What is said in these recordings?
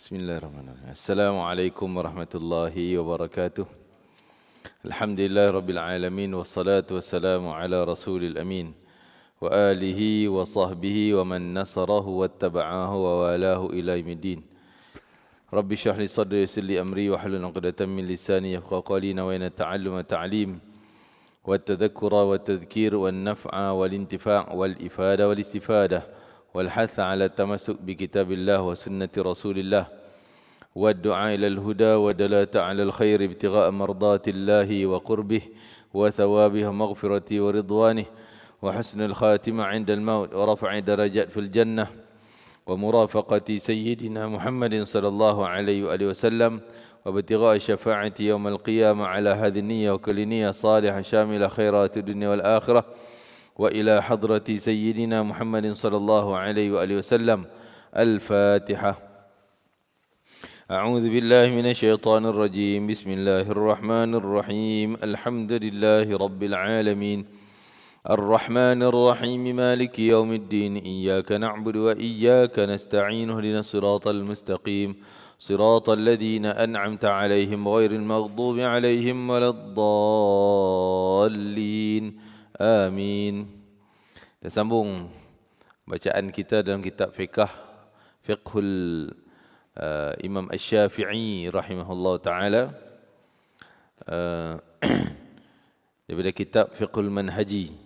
Bismillahirrahmanirrahim. Assalamualaikum warahmatullahi wabarakatuh. Alhamdulillah rabbil alamin wassalatu wassalamu ala rasulil amin wa alihi wa sahbihi wa man nasarahu wattaba'ahu wa walahu ila yaumiddin. Rabbi shrah li sadri yassir li amri wahlul 'uqdatam min lisani yafqahu qawli nawayna ta'alluma ta'lim wa tadhakkura wa tadhkir wan naf'a wal intifa' wal ifada wal istifadah والحث على التمسك بكتاب الله وسنة رسول الله والدعاء إلى الهدى والدلالة على الخير ابتغاء مرضات الله وقربه وثوابه ومغفرته ورضوانه وحسن الخاتمة عند الموت ورفع درجات في الجنة ومرافقة سيدنا محمد صلى الله عليه وآله وسلم وابتغاء شفاعة يوم القيامة على هذه النية وكل نية صالحة شاملة خيرات الدنيا والآخرة وإلى حضرة سيدنا محمد صلى الله عليه وآله وسلم. الفاتحة. أعوذ بالله من الشيطان الرجيم. بسم الله الرحمن الرحيم. الحمد لله رب العالمين الرحمن الرحيم مالك يوم الدين إياك نعبد وإياك نستعين اهدنا الصراط المستقيم صراط الذين أنعمت عليهم غير المغضوب عليهم ولا الضالين. Amin. Kita sambung bacaan kita dalam kitab Fiqhul Imam Asy-Syafi'i rahimahullah ta'ala, daripada kitab Fiqhul Manhaji.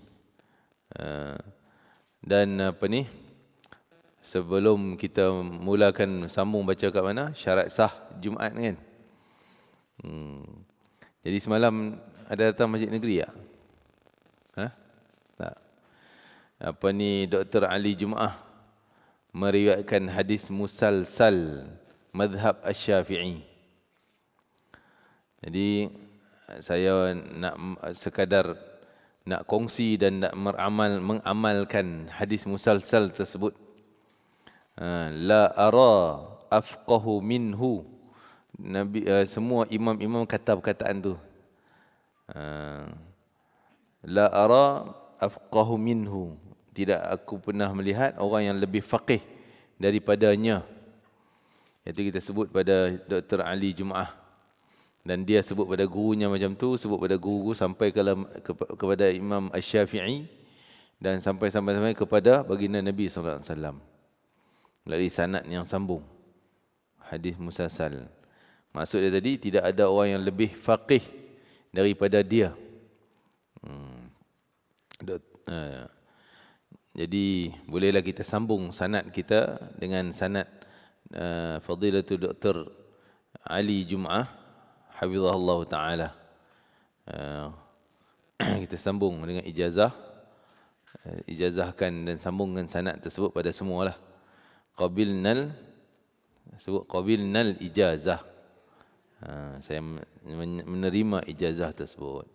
Dan sebelum kita mulakan sambung baca kat mana, syarat sah Jumaat kan. Jadi semalam ada datang Masjid Negeri tak? Tak. Dr. Ali Jumaah meriwayatkan hadis musalsal mazhab Asy-Syafi'i. Jadi saya nak sekadar nak kongsi dan nak mengamalkan hadis musalsal tersebut. La ara afqahu minhu. Nabi semua imam-imam kata perkataan tu. La ara afqahu minhu. Tidak aku pernah melihat orang yang lebih faqih daripadanya. Itu kita sebut pada Dr. Ali Jumaah. Dan dia sebut pada gurunya macam tu, sebut pada guru sampai kepada Imam Asy-Syafi'i dan sampai kepada baginda Nabi sallallahu alaihi wasallam. Melalui sanad yang sambung. Hadis musalsal. Maksud dia tadi tidak ada orang yang lebih faqih daripada dia. Jadi bolehlah kita sambung sanad kita dengan sanad Fadilatul Dr. Ali Jumaah hafizahullah ta'ala. Kita sambung dengan ijazahkan dan sambungkan sanad tersebut pada semualah. Qabilnal ijazah. Saya menerima ijazah tersebut.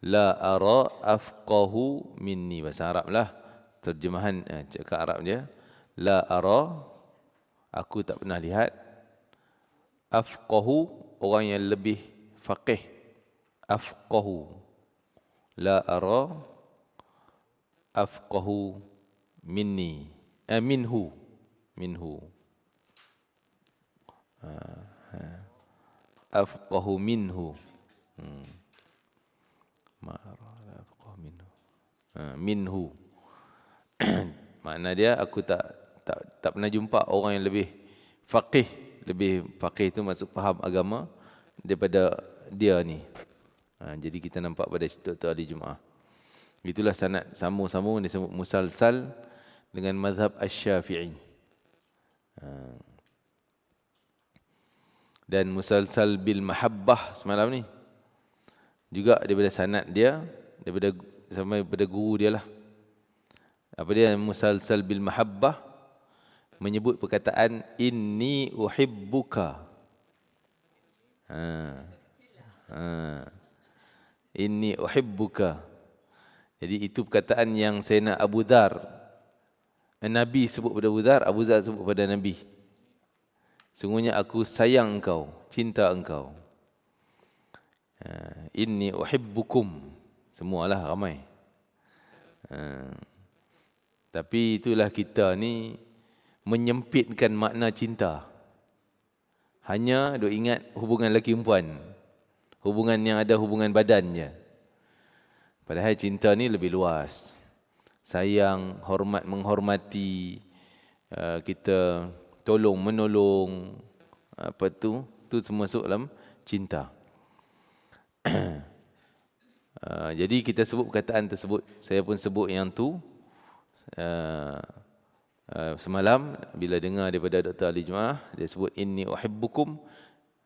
La ara afqahu minni. Bahasa Arab lah. Terjemahan cakap Arab dia. La ara, aku tak pernah lihat. Afqahu, orang yang lebih faqih. Afqahu. La ara afqahu minni. Minhu. Afqahu minhu. Minhu. Makna dia aku tak pernah jumpa orang yang lebih faqih. Lebih faqih itu maksud faham agama daripada dia ni. Jadi kita nampak pada Dr. Ali Jumaah. Itulah sanad sambung-sambung disebut musalsal dengan mazhab Asy-Syafi'i. Dan musalsal bil mahabbah semalam ni juga daripada sanad dia, sampai pada guru dia lah. Apa dia musalsal bil mahabbah? Menyebut perkataan inni uhibbuka. Inni uhibbuka. Jadi itu perkataan yang Sayyidina Abu Dzar, Nabi sebut pada Abu Dzar sebut pada Nabi. Sungguhnya aku sayang engkau, cinta engkau. Inni uhibbukum. Semualah ramai. Tapi itulah kita ni menyempitkan makna cinta. Hanya duk ingat hubungan lelaki perempuan. Hubungan yang ada hubungan badan je. Padahal cinta ni lebih luas. Sayang, hormat, menghormati, kita tolong, menolong, apa tu termasuk dalam cinta. Jadi kita sebut perkataan tersebut. Saya pun sebut yang tu semalam bila dengar daripada Dr. Ali Jumaah, dia sebut inni uhibbukum.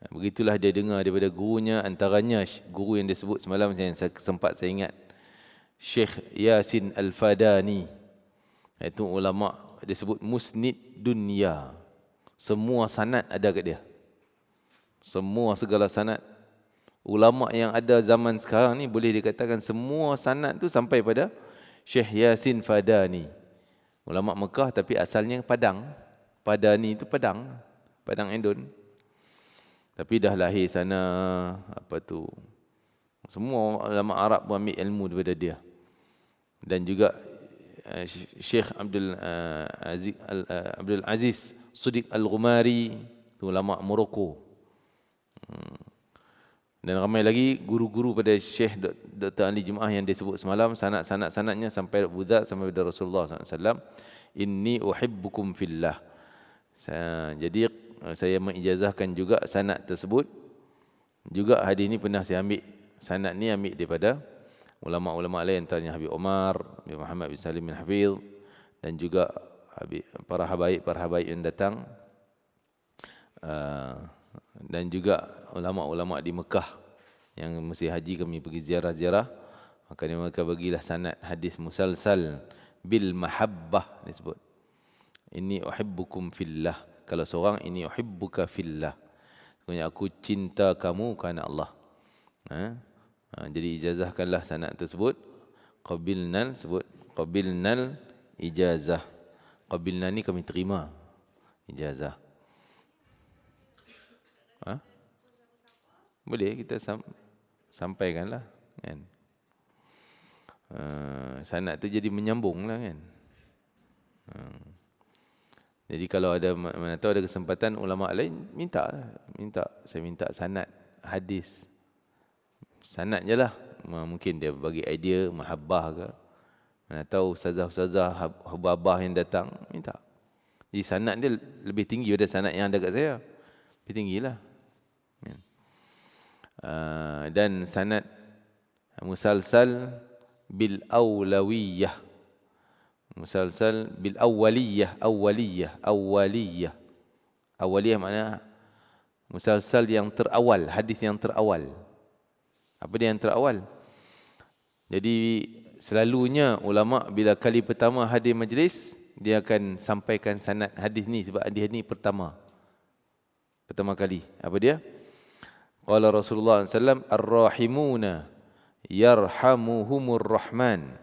Begitulah dia dengar daripada gurunya, antaranya guru yang dia sebut semalam yang sempat saya ingat, Syekh Yasin Al-Fadani. Itu ulama, dia sebut musnid dunia. Semua sanad ada kat dia. Semua segala sanad. Ulama yang ada zaman sekarang ni boleh dikatakan semua sanad tu sampai pada Syekh Yasin Fadani. Ulama Mekah tapi asalnya Padang. Padani itu Padang. Padang Indon. Tapi dah lahir sana, apa tu. Semua ulama Arab pun ambil ilmu daripada dia. Dan juga Syekh Abdul Aziz Siddiq Al-Ghumari, ulama Morocco. Dan ramai lagi guru-guru pada Syekh Dr. Ali Jumaah yang disebut semalam, sanad-sanadnya sampai Buddha, sampai pada Rasulullah SAW. Inni uhibbukum fillah. Jadi saya mengijazahkan juga sanad tersebut. Juga hadis ni pernah saya ambil. Sanad ni ambil daripada ulama-ulama lain, antaranya Habib Omar, Habib Muhammad bin Salim bin Hafidh, dan juga para habaib yang datang. Dan juga ulama-ulama di Mekah yang mesti haji, kami pergi ziarah-ziarah, maka mereka bagilah sanad hadis musalsal bil mahabbah disebut. Inni uhibbukum fillah. Kalau seorang, inni uhibbuka fillah. Sebenarnya aku cinta kamu kerana Allah. Jadi ijazahkanlah sanad tersebut. Qabilnal sebut qabilnal ijazah. Qabilna ni kami terima ijazah. Boleh kita sampaikanlah kan. Sanad tu jadi menyambunglah kan. Jadi kalau ada mana tahu ada kesempatan ulama lain saya minta sanad hadis. Sanad je lah. Mungkin dia bagi idea mahabbah ke. Mana tahu ustazah-ustazah hababah yang datang minta. Jadi sanad dia lebih tinggi daripada sanad yang ada kat saya. Lebih tinggilah. Dan sanad musalsal bil awlawiyah. Musalsal bil awwaliyah. Awwaliyah makna musalsal yang terawal, hadis yang terawal. Apa dia yang terawal? Jadi selalunya ulama bila kali pertama hadir majlis, dia akan sampaikan sanad hadis ni sebab hadis ni pertama kali. Apa dia? Qala Rasulullah SAW, ar-rahimuna yarhamuhumur rahman,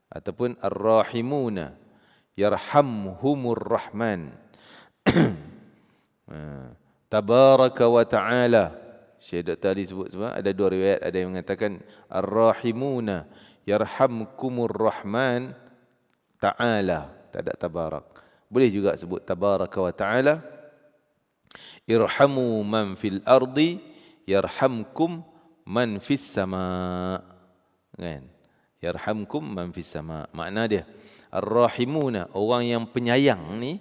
ataupun ar-rahimuna yarhamhumur rahman. Tabaraka wa ta'ala. Syekh Dr. Ali sebut ada dua riwayat, ada yang mengatakan ar-rahimuna yarhamkumur rahman ta'ala, tak ada tabarak. Boleh juga sebut tabaraka wa ta'ala. Irhamu man fil ardi yarhamkum man fis sama. Kan? Yarhamkum man fis sama. Makna dia ar-rahimuna, orang yang penyayang ni,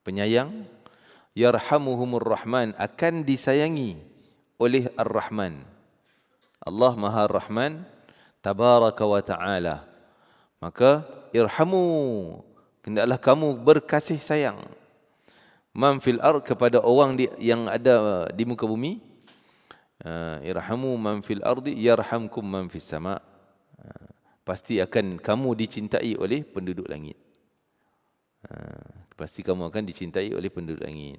penyayang, yarhamuhumur rahman, akan disayangi oleh ar-rahman. Allah Maha Rahman tabaraka wa ta'ala. Maka irhamu, hendaklah kamu berkasih sayang, man fil ard, kepada orang yang ada di muka bumi. Irhamu man fil ardi yarhamkum man fis sama. Pasti akan kamu dicintai oleh penduduk langit. Pasti kamu akan dicintai oleh penduduk langit.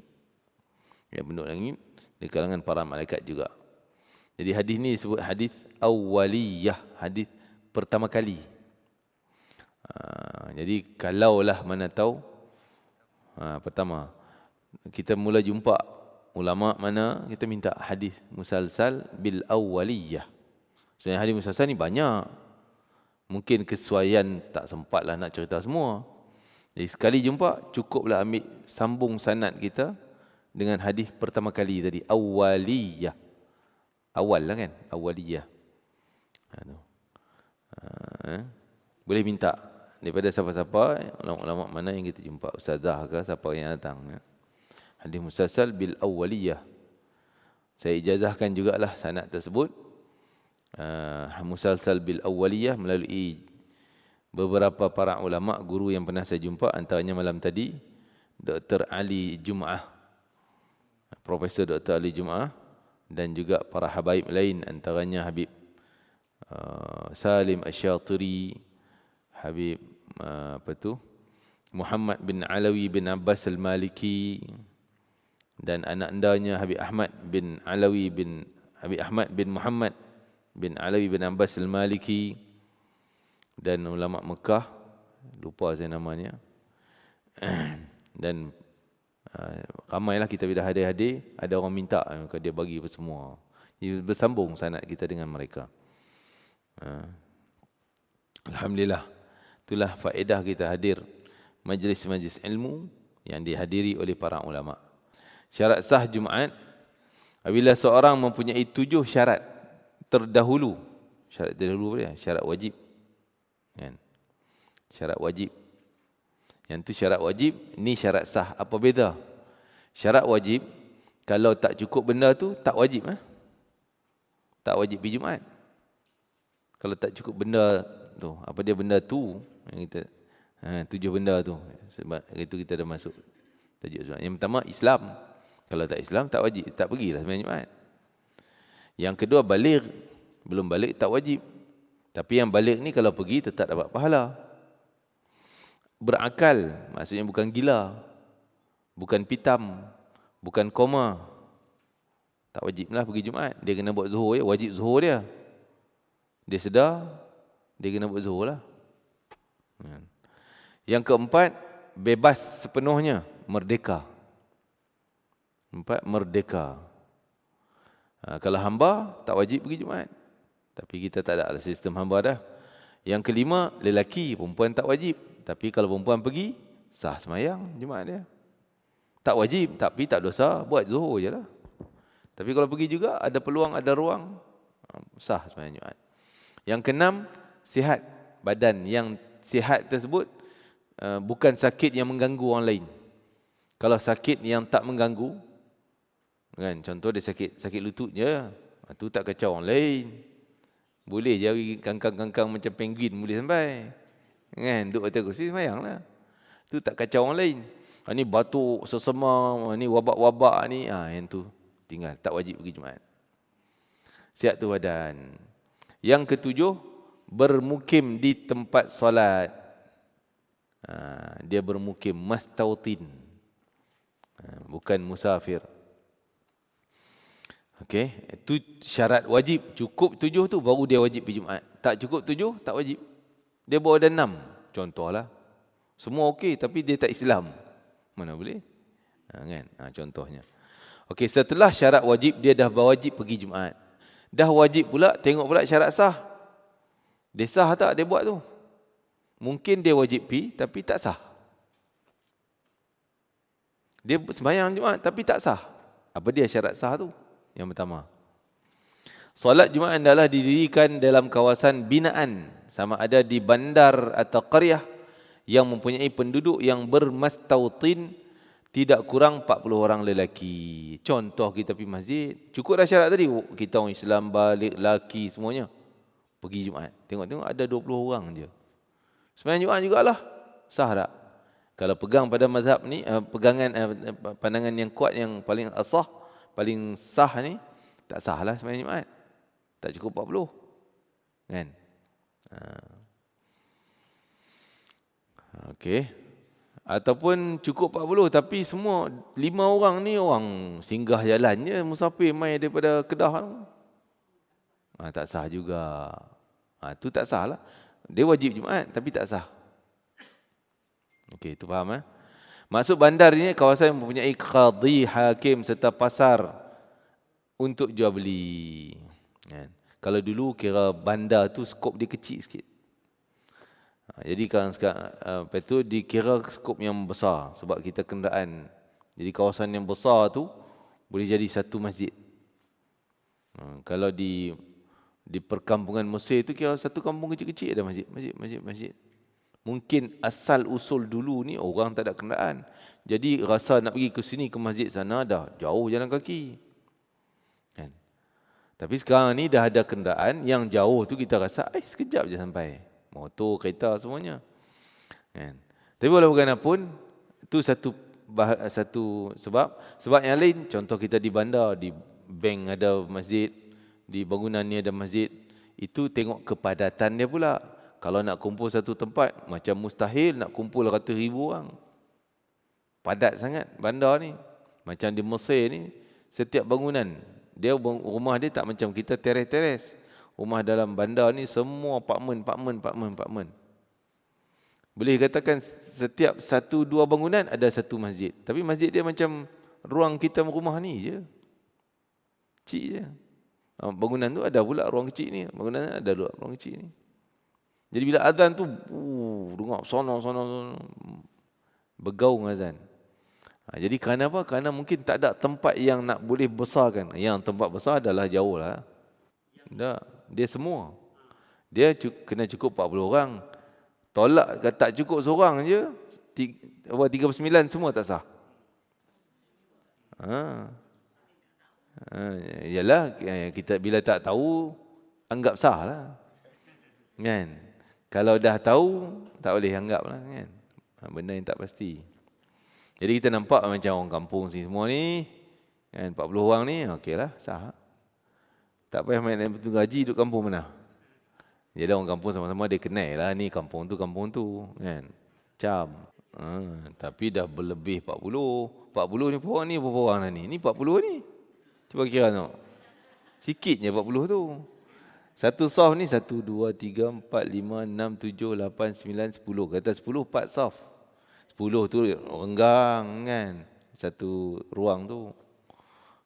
Ya, penduduk langit di kalangan para malaikat juga. Jadi hadis ni disebut hadis awwaliyah, hadis pertama kali. Jadi kalaulah mana tahu pertama kita mula jumpa ulama mana, kita minta hadis musalsal bil awwaliyah. Sebenarnya hadis musalsal ni banyak. Mungkin kesuaian tak sempatlah nak cerita semua. Jadi sekali jumpa, cukuplah ambil sambung sanad kita dengan hadis pertama kali tadi, awaliyah. Awal lah kan, awaliyah. Boleh minta daripada siapa-siapa, ulama-ulama mana yang kita jumpa, ustazah ke siapa yang datang. Hadis musalsal bil awaliyah. Saya ijazahkan jugalah sanad tersebut. Musalsal bil awaliyah melalui beberapa para ulama, guru yang pernah saya jumpa, antaranya malam tadi Dr. Ali Jum'ah, Profesor Dr. Ali Jum'ah, dan juga para habaib lain, antaranya Habib Salim Asy-Syatiri, Habib Muhammad bin Alawi bin Abbas Al-Maliki, dan anak andanya Habib Ahmad bin Alawi bin Habib Ahmad bin Muhammad bin Alawi bin Abbas Al-Maliki, dan ulama Mekah, lupa saya namanya. Dan ramailah kita bila hadir-hadir, ada orang minta, maka dia bagi semua. Jadi bersambung sanad kita dengan mereka. Alhamdulillah. Itulah faedah kita hadir majlis-majlis ilmu yang dihadiri oleh para ulama. Syarat sah Jumaat, apabila seorang mempunyai 7 syarat terdahulu. Syarat terdahulu apa dia? Syarat wajib. Kan? Syarat wajib. Yang tu syarat wajib, ni syarat sah. Apa beza? Syarat wajib, kalau tak cukup benda tu, tak wajib. Tak wajib pergi Jumaat. Kalau tak cukup benda tu, apa dia benda tu? Yang kita, 7 benda tu. Sebab itu kita dah masuk tajuk Jumaat. Yang pertama, Islam. Kalau tak Islam, tak wajib. Tak pergilah sembahyang Jumaat. Yang kedua, baligh. Belum baligh, tak wajib. Tapi yang balik ni kalau pergi tetap dapat pahala. Berakal, maksudnya bukan gila, bukan pitam, bukan koma. Tak wajiblah pergi Jumaat. Dia kena buat zuhur, wajib zuhur dia. Dia sedar, dia kena buat zuhur lah. Yang keempat, bebas sepenuhnya, merdeka. Empat, merdeka. Kalau hamba, tak wajib pergi Jumaat. Tapi kita tak ada sistem hamba dah. Yang kelima, lelaki, perempuan tak wajib. Tapi kalau perempuan pergi, sah semayang Jumaat dia. Tak wajib, tapi tak dosa, buat zuhur je lah. Tapi kalau pergi juga, ada peluang, ada ruang, sah semayang Jumaat. Yang keenam, sihat badan. Yang sihat tersebut bukan sakit yang mengganggu orang lain. Kalau sakit yang tak mengganggu, kan, contoh dia sakit lutut je, tu tak kacau orang lain. Boleh je kangkang-kangkang macam penguin boleh sampai. Kan, duduk atas kursi semayang lah. Tu tak kacau orang lain. Ni batuk, sesama, ni wabak-wabak ni, yang tu tinggal, tak wajib pergi Jumaat. Sihat tu badan. Yang ketujuh, bermukim di tempat solat. Dia bermukim, mastautin. Bukan musafir. Okey, itu syarat wajib. Cukup 7 tu baru dia wajib pergi Jumaat. Tak cukup 7, tak wajib. Dia baru ada 6. Contohlah. Semua okey tapi dia tak Islam. Mana boleh? Kan? Contohnya. Okey, setelah syarat wajib, dia dah berwajib pergi Jumaat. Dah wajib pula, tengok pula syarat sah. Dia sah tak dia buat tu? Mungkin dia wajib pergi tapi tak sah. Dia sembahyang Jumaat tapi tak sah. Apa dia syarat sah tu? Yang pertama, solat Jumaat adalah didirikan dalam kawasan binaan, sama ada di bandar atau qaryah yang mempunyai penduduk yang bermastautin tidak kurang 40 orang lelaki. Contoh kita pergi masjid, cukup dah syarat tadi, kita orang Islam, balik, lelaki semuanya pergi Jumaat. Tengok-tengok ada 20 orang je. Sembahyang Jumaat jugalah. Sah tak? Kalau pegang pada mazhab ni, pandangan yang kuat, yang paling asah, paling sah ni, tak sah lah sembahyang Jumaat. Tak cukup 40. Kan? Okey. Ataupun cukup 40 tapi semua 5 orang ni orang singgah jalan je, musafir mai daripada Kedah tu. Tak sah juga. Tu tak sah lah. Dia wajib Jumaat tapi tak sah. Okey, itu faham Maksud bandar ini kawasan yang mempunyai qadhi, hakim serta pasar untuk jual beli. Kalau dulu kira bandar tu skop dia kecil sikit. Jadi kalau sekarang itu dikira skop yang besar sebab kita kenderaan. Jadi kawasan yang besar tu boleh jadi satu masjid. Kalau di perkampungan Mesir itu kira satu kampung kecil-kecil ada masjid. Mungkin asal usul dulu ni orang tak ada kenderaan. Jadi rasa nak pergi ke sini ke masjid sana dah jauh jalan kaki. Kan? Tapi sekarang ni dah ada kenderaan yang jauh tu kita rasa sekejap je sampai. Motor, kereta semuanya. Kan? Tapi walau bagaimanapun itu satu sebab yang lain contoh kita di bandar, di bank ada masjid, di bangunan ni ada masjid, itu tengok kepadatan dia pula. Kalau nak kumpul satu tempat, macam mustahil nak kumpul ratus ribu orang. Padat sangat bandar ni. Macam di Mesir ni, setiap bangunan, rumah dia tak macam kita teres-teres. Rumah dalam bandar ni semua apartmen. Boleh katakan setiap satu dua bangunan ada satu masjid. Tapi masjid dia macam ruang kita rumah ni je. Kecil je. Bangunan tu ada pula ruang kecil ni. Bangunan ada ruang kecil ni. Jadi bila azan tu, dengar sono. Bergaung azan. Jadi kerana apa? Kerana mungkin tak ada tempat yang nak boleh besarkan. Yang tempat besar adalah jauh lah. Dia semua. Dia kena cukup 40 orang. Tolak tak cukup seorang je, 39 semua tak sah. Yalah, kita bila tak tahu, anggap sah lah. Kan? Kalau dah tahu, tak boleh anggap lah. Kan? Benda yang tak pasti. Jadi kita nampak macam orang kampung sini semua ni, kan, 40 orang ni, okey lah, sah. Tak payah main betul gaji duduk kampung mana. Jadi orang kampung sama-sama dia kenal lah ni kampung tu kan. Macam. Tapi dah berlebih 40. 40 ni berapa orang lah ni? Ni 40 ni. Cuba kira tengok. Sikitnya 40 tu. Satu soft ni 1, 2, 3, 4, 5, 6, 7, 8, 9, 10. Kata 10, 4 soft. 10 tu renggang kan. Satu ruang tu.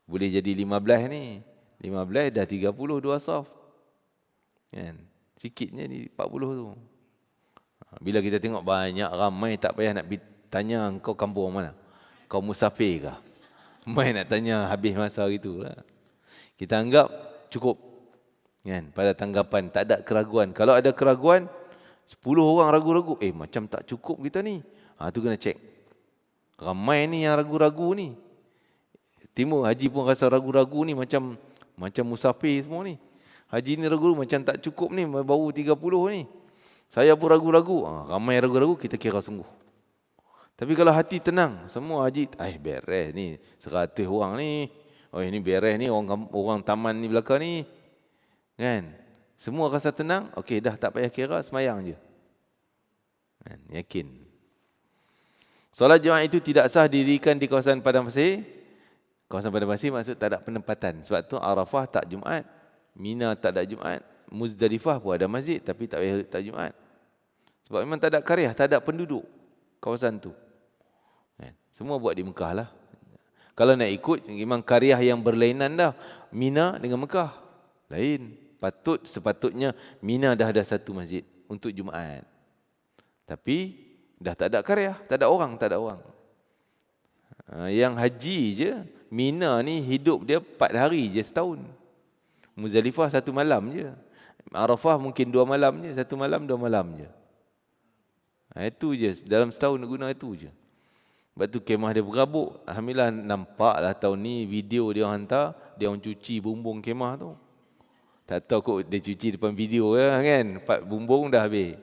Boleh jadi 15 ni. 15 dah 30, 2 soft. Kan. Sikitnya di 40 tu. Bila kita tengok banyak ramai, tak payah nak tanya kau kampung mana. Kau musafir ke? Mai nak tanya habis masa gitu lah. Kita anggap cukup. Kan? Pada tanggapan, tak ada keraguan. Kalau ada keraguan, 10 orang ragu-ragu. Macam tak cukup kita ni. Tu kena cek. Ramai ni yang ragu-ragu ni. Timur Haji pun rasa ragu-ragu ni macam musafir semua ni. Haji ni ragu-ragu macam tak cukup ni, baru 30 ni. Saya pun ragu-ragu. Ramai ragu-ragu, kita kira sungguh. Tapi kalau hati tenang, semua haji, beres ni, 100 orang ni. Ini beres ni, orang taman ni belakang ni. Kan? Semua rasa tenang, okey dah tak payah kira, semayang je. Kan? Yakin. Solat Jumaat itu tidak sah didirikan di kawasan padang pasir. Kawasan padang pasir maksud tak ada penempatan. Sebab tu Arafah tak Jumaat. Mina tak ada Jumaat, Muzdalifah pun ada masjid tapi tak Jumaat. Sebab memang tak ada qaryah, tak ada penduduk kawasan tu. Semua buat di Mekah lah. Kalau nak ikut memang qaryah yang berlainan dah. Mina dengan Mekah lain. Sepatutnya Mina dah ada satu masjid untuk Jumaat. Tapi dah tak ada qaryah, tak ada orang. Yang haji je, Mina ni hidup dia 4 hari je setahun. Muzdalifah 1 malam je. Arafah mungkin 2 malam je. 1 malam, 2 malam je. Itu je. Dalam setahun guna itu je. Sebab tu kemah dia berabuk. Alhamdulillah nampaklah tahun ni video dia orang hantar. Dia orang cuci bumbung kemah tu. Tak tahu kok dia cuci depan video kan. 4 bumbung dah habis.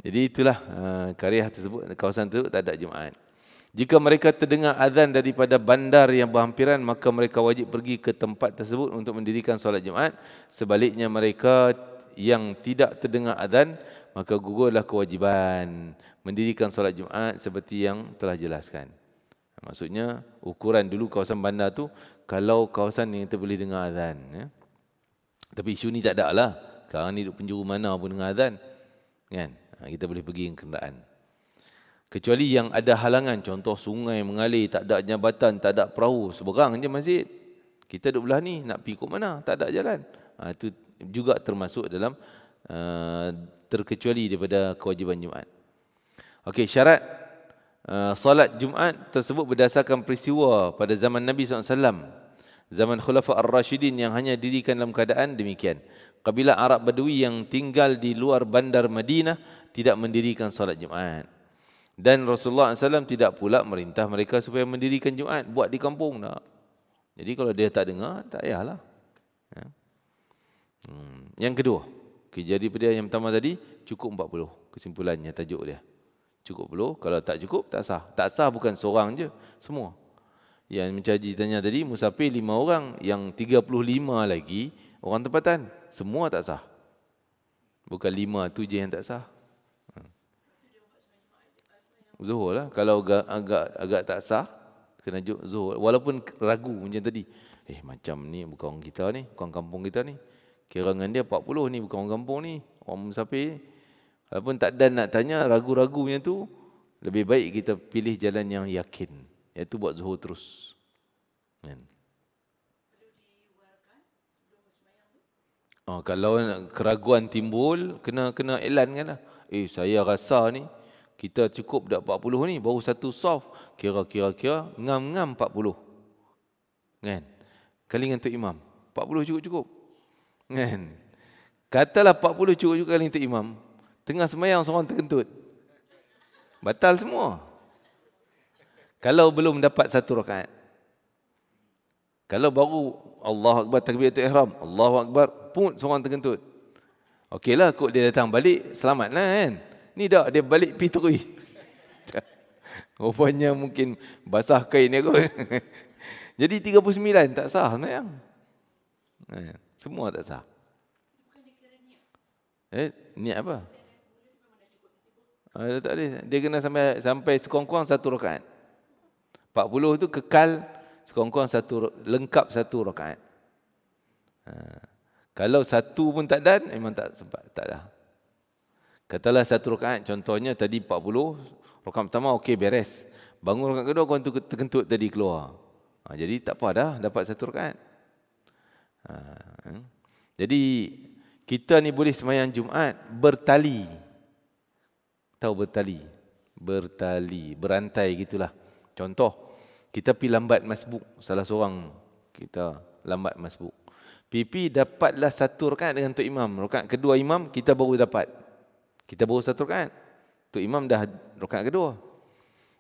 Jadi itulah qaryah tersebut. Kawasan tersebut tak ada Jumaat. Jika mereka terdengar azan daripada bandar yang berhampiran, maka mereka wajib pergi ke tempat tersebut untuk mendirikan solat Jumaat. Sebaliknya mereka yang tidak terdengar azan, maka gugurlah kewajiban mendirikan solat Jumaat seperti yang telah jelaskan. Maksudnya ukuran dulu kawasan bandar tu, kalau kawasan yang kita boleh dengar azan. Tapi isu ni tak ada lah. Sekarang ni duduk penjuru mana pun dengar azan. Kan? Kita boleh pergi dengan kenderaan. Kecuali yang ada halangan, contoh sungai mengalir, tak ada jambatan, tak ada perahu, seberang je masjid. Kita duduk belah ni, nak pergi ke mana? Tak ada jalan. Itu juga termasuk dalam terkecuali daripada kewajiban Jumaat. Okey, syarat solat Jumaat tersebut berdasarkan peristiwa pada zaman Nabi SAW. Zaman Khulafa Ar-Rashidin yang hanya dirikan dalam keadaan demikian. Kabilah Arab Badui yang tinggal di luar bandar Madinah tidak mendirikan solat Jumaat. Dan Rasulullah SAW tidak pula merintah mereka supaya mendirikan Jumaat, buat di kampung. Tak. Jadi kalau dia tak dengar, tak payahlah. Ya. Yang kedua, jadi pada yang pertama tadi, cukup 40. Kesimpulannya, tajuk dia. Cukup 40, kalau tak cukup, tak sah. Tak sah bukan seorang je, semua. Yang mencaji tanya tadi, musafir 5 orang, yang 35 lagi, orang tempatan. Semua tak sah. Bukan 5 tu je yang tak sah. Zuhur lah. Kalau agak tak sah, kena zuhur. Walaupun ragu macam tadi. Macam ni bukan orang kita ni, bukan kampung kita ni. Kirangan dia 40 ni, bukan orang kampung ni, orang musafir. Walaupun tak dan nak tanya, ragu-ragu macam tu, lebih baik kita pilih jalan yang yakin, iaitu buat zuhur terus. Kan? Kalau keraguan timbul, kena iklankan lah. Saya rasa ni, kita cukup dah 40 ni, baru satu soft, kira-kira ngam-ngam 40. Kan? Kali dengan Tok Imam, 40 cukup-cukup. Kan? Katalah 40 cukup-cukup kali untuk imam. Tengah sembahyang seorang terkentut. Batal semua. Kalau belum dapat satu rakaat. Kalau baru Allahu Akbar takbiratul ihram, Allahu Akbar, pun seorang terkentut. Okeylah, kok dia datang balik, selamatlah kan. Ni dah dia balik pergi terui. Rupanya mungkin basah kain dia kot. Jadi 39 tak sah sembahyang. Semua tak sah. Niat apa? Tak boleh. Dia kena sampai sekurang-kurang satu rakaat. 40 tu kekal sekurang-kurang lengkap satu rakaat. Kalau satu pun tak dan, memang tak sempat, tak dah. Katalah satu rakaat, contohnya tadi 40, rakaat pertama okey beres. Bangun rakaat kedua, kau terkentut tadi keluar. Jadi tak apa dah, dapat satu rakaat. Jadi kita ni boleh sembahyang Jumaat bertali. Tahu bertali? Bertali, berantai gitulah. Contoh, kita pergi lambat masbuk, salah seorang kita lambat masbuk. Pipi dapatlah satu rakaat dengan Tok Imam. Rakaat kedua imam kita baru dapat. Kita baru satu rakaat. Tok Imam dah rakaat kedua.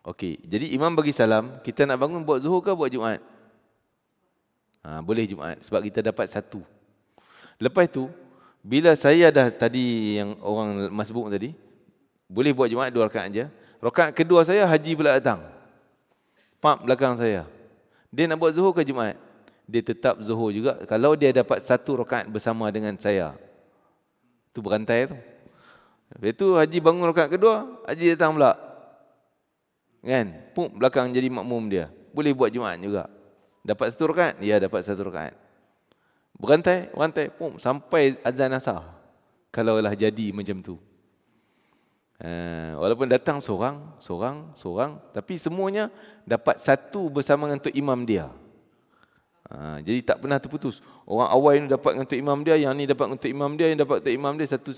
Okey, jadi imam bagi salam, kita nak bangun buat zuhur ke buat Jumaat? Boleh Jumaat sebab kita dapat satu. Lepas tu, bila saya dah tadi yang orang masbuk tadi, boleh buat Jumaat 2 rakaat aja. Rakaat kedua saya haji pula datang. Pak belakang saya. Dia nak buat zuhur ke Jumaat? Dia tetap zuhur juga kalau dia dapat satu rakaat bersama dengan saya. Tu berantai tu. Lepas tu haji bangun rakaat kedua, haji datang pula. Kan? Puk belakang jadi makmum dia. Boleh buat Jumaat juga. Dapat satu rakaat? Ya, dapat satu rakaat. Berantai, pum sampai azan asar. Kalaulah jadi macam tu. Walaupun datang seorang, tapi semuanya dapat satu bersama dengan Tok Imam dia. Jadi tak pernah terputus. Orang awal ini dapat dengan Tok Imam dia, yang ni dapat dengan Tok Imam dia, yang dapat Tok Imam dia, satu,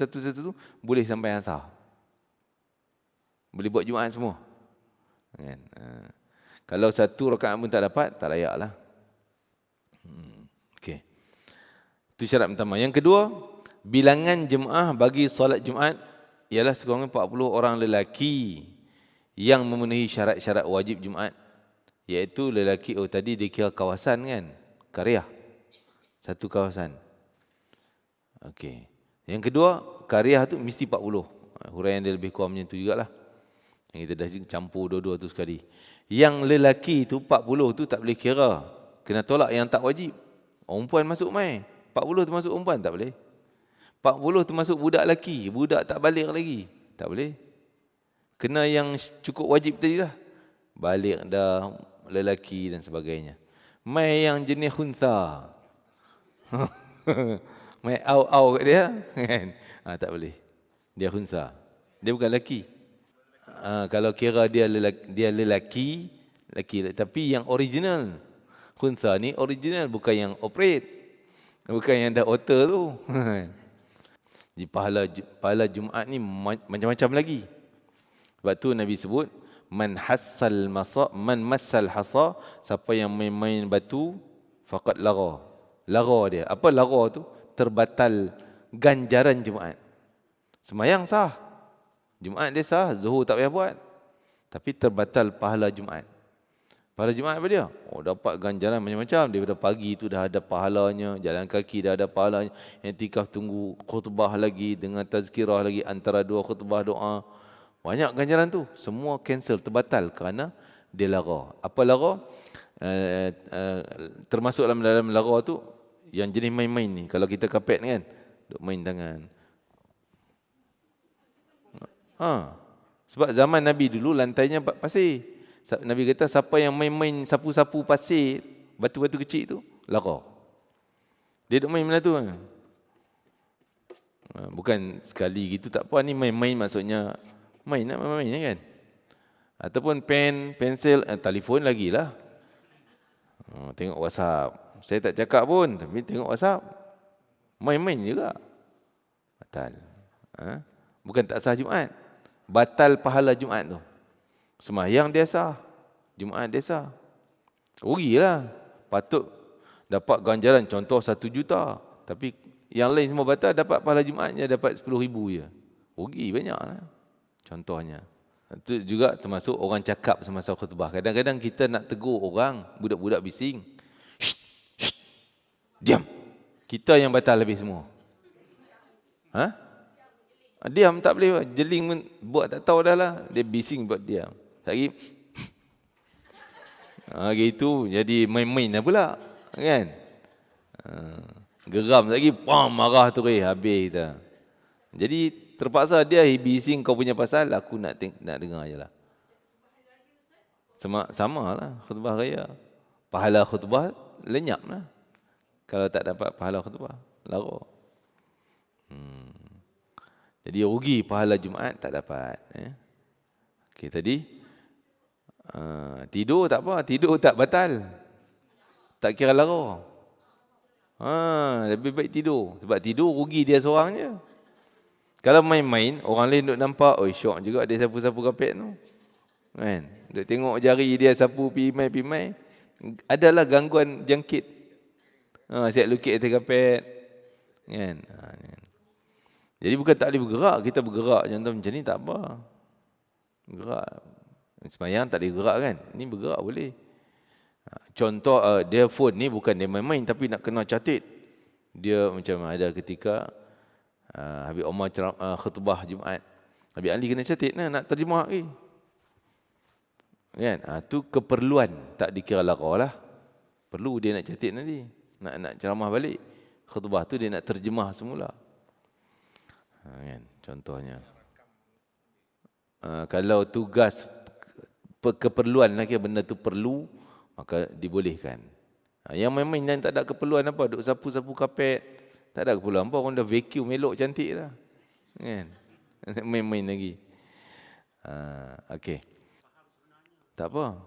boleh sampai asar. Boleh buat Jumaat semua. Kan? Kalau satu rakaat pun tak dapat, tak layaklah. Okey. Itu syarat pertama. Yang kedua, bilangan jemaah bagi solat Jumaat ialah sekurang-kurangnya 40 orang lelaki yang memenuhi syarat-syarat wajib Jumaat. Iaitu lelaki, tadi dia kira kawasan kan? Karyah. Satu kawasan. Okey. Yang kedua, karyah tu mesti 40. Huraian dia lebih kurang macam tu jugalah. Yang kita dah campur dua-dua tu sekali. Yang lelaki tu 40 tu tak boleh kira. Kena tolak yang tak wajib. Perempuan masuk mai. 40 tu masuk perempuan tak boleh. 40 tu masuk budak lelaki. Budak tak balik lagi. Tak boleh. Kena yang cukup wajib tadi lah. Balik dah, lelaki dan sebagainya. Mai yang jenis khunsa. Mai au-au kat dia. Kan? Tak boleh. Dia khunsa. Dia bukan lelaki. Kalau kira dia lelaki, tapi yang original. Khunsa ni original, bukan yang operate. Bukan yang dah alter tu. Di pahala Jumaat ni macam-macam lagi. Sebab tu Nabi sebut man massal hasa, siapa yang main-main batu faqad lara. Lara dia. Apa lara tu? Terbatal ganjaran Jumaat. Semayang sah. Jumaat dia sah, Zuhur tak payah buat. Tapi terbatal pahala Jumaat. Pahala Jumaat apa dia? Oh, dapat ganjaran macam-macam. Daripada pagi tu dah ada pahalanya, jalan kaki dah ada pahalanya, i'tikaf tunggu khutbah lagi dengan tazkirah lagi antara dua khutbah doa. Banyak ganjaran tu. Semua cancel, terbatal kerana dia lara. Apa lara? Termasuk dalam lara tu yang jenis main-main ni. Kalau kita kapet ni kan, duk main tangan. Sebab zaman Nabi dulu lantainya pasir. Nabi kata siapa yang main-main sapu-sapu pasir, batu-batu kecil tu, lara. Dia duk main benda tu. Bukan sekali gitu tak apa, ni main-main maksudnya main kan. Ataupun pen, pensel, telefon lagi lah. Tengok WhatsApp. Saya tak cakap pun, tapi tengok WhatsApp. Main-main juga. Batal. Bukan tak sah Jumaat. Batal pahala Jumaat tu. Sembahyang dia sah, Jumaat dia sah. Rugilah. Patut dapat ganjaran contoh 1 juta. Tapi yang lain semua batal, dapat pahala Jumaatnya dapat 10,000 je. Rugi banyaklah. Contohnya. Itu juga termasuk orang cakap semasa khutbah. Kadang-kadang kita nak tegur orang, budak-budak bising. Shh, diam. Kita yang batal habis semua. Diam tak boleh. Jeling pun buat tak tahu dah lah. Dia bising buat diam. Lagi gitu jadi main-main lah pula kan. Geram lagi, marah tu habis kita. Jadi terpaksa dia bising kau punya pasal, aku nak dengar je lah. Sama lah khutbah raya. Pahala khutbah lenyap lah. Kalau tak dapat pahala khutbah, lara. Jadi rugi pahala Jumaat tak dapat. Okey, tadi tidur tak apa, tidur tak batal. Tak kira lara. Lebih baik tidur. Sebab tidur rugi dia seorang je. Kalau main-main, orang lain duk nampak, oh syok juga dia sapu-sapu kapet tu. Kan? Duk tengok jari dia sapu pimai-pimai. Adalah gangguan jangkit. Siap lukit atas kapet. Kan? Jadi bukan tak boleh bergerak, kita bergerak contoh macam ni tak apa. Bergerak. Sembahyang tak boleh gerak kan? Ni bergerak boleh. Contoh dia phone ni bukan dia main-main tapi nak kena catat. Dia macam ada ketika Habib Omar khutbah Jumaat. Habib Ali kena catat nak terjemah lagi. Kan? Tu keperluan, tak dikira lara lah. Perlu dia nak catat nanti. Nak ceramah balik. Khutbah tu dia nak terjemah semula. Kan? Contohnya. Kalau tugas keperluan lagi benda tu perlu, maka dibolehkan. Yang main-main dan tak ada keperluan apa, duk sapu-sapu kapet, tak ada keperluan apa, orang dah vacuum elok cantik dah. Kan? Main-main lagi. Okey. Tak apa.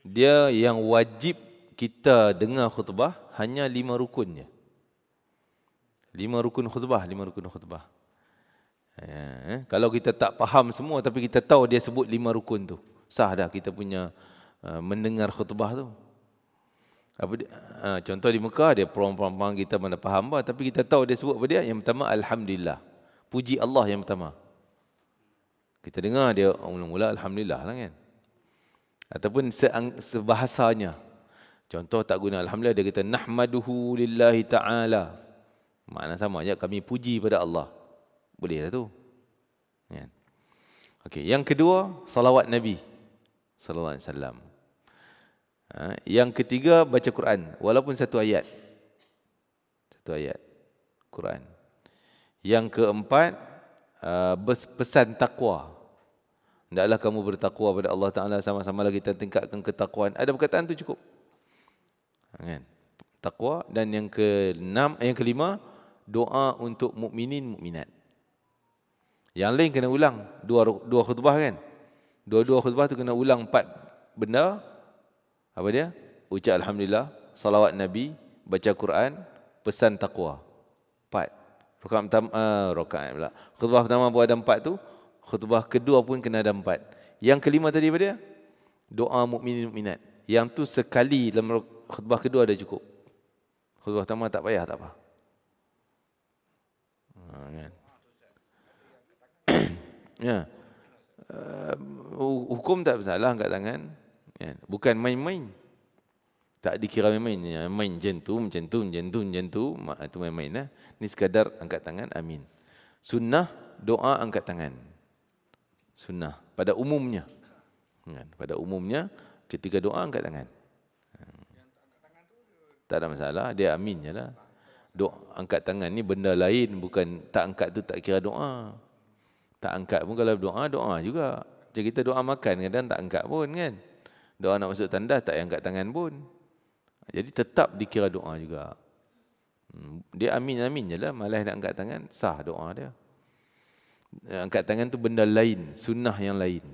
Dia yang wajib kita dengar khutbah hanya 5 rukun je. 5 rukun khutbah. Kalau kita tak faham semua tapi kita tahu dia sebut 5 rukun tu, sah dah kita punya mendengar khutbah tu. Contoh di Mekah dia perang kita mana faham apa, tapi kita tahu dia sebut apa dia. Yang pertama alhamdulillah. Puji Allah yang pertama. Kita dengar dia mula-mula alhamdulillah lah kan. Ataupun sebahasanya. Contoh tak guna alhamdulillah, dia kata nahmaduhu lillahi ta'ala. Makna sama je, kami puji pada Allah. Boleh lah tu. Kan? Okey, yang kedua salawat Nabi sallallahu alaihi wasallam. Yang ketiga baca Quran walaupun satu ayat. Quran. Yang keempat pesan takwa. Hendaklah kamu bertakwa pada Allah Taala, sama-sama lagi kita tingkatkan ketakwaan. Ada perkataan tu cukup. Kan? Takwa. Dan yang kelima doa untuk mukminin mukminat. Yang lain kena ulang dua khutbah kan. Dua khutbah tu kena ulang 4 benda. Apa dia? Ucap alhamdulillah, salawat Nabi, baca Quran, pesan takwa. 4. Rakaat pertama, rakaat pula. Khutbah pertama pun ada 4 tu. Khutbah kedua pun kena ada 4. Yang kelima tadi apa dia? Doa mukminin mukminat. Yang tu sekali dalam khutbah kedua dah cukup. Khutbah pertama tak payah, tak apa. Kan? Ya. Hukum tak bersalah angkat tangan. Kan? Bukan main-main. Tak dikira main-main. Ya, main macam tu, macam tu, macam tu, macam tu. Itu main-main lah. Ini sekadar angkat tangan, amin. Sunnah, doa angkat tangan. Sunnah. Pada umumnya. Pada umumnya, ketika doa angkat tangan. Tak ada masalah, dia amin je lah. Doa, angkat tangan ni benda lain. Bukan tak angkat tu tak kira doa. Tak angkat pun kalau doa, doa juga. Macam kita doa makan, kadang tak angkat pun kan. Doa nak masuk tandas, tak angkat tangan pun. Jadi tetap dikira doa juga. Dia amin-amin je lah. Malah nak angkat tangan, sah doa dia. Angkat tangan tu benda lain, sunnah yang lain.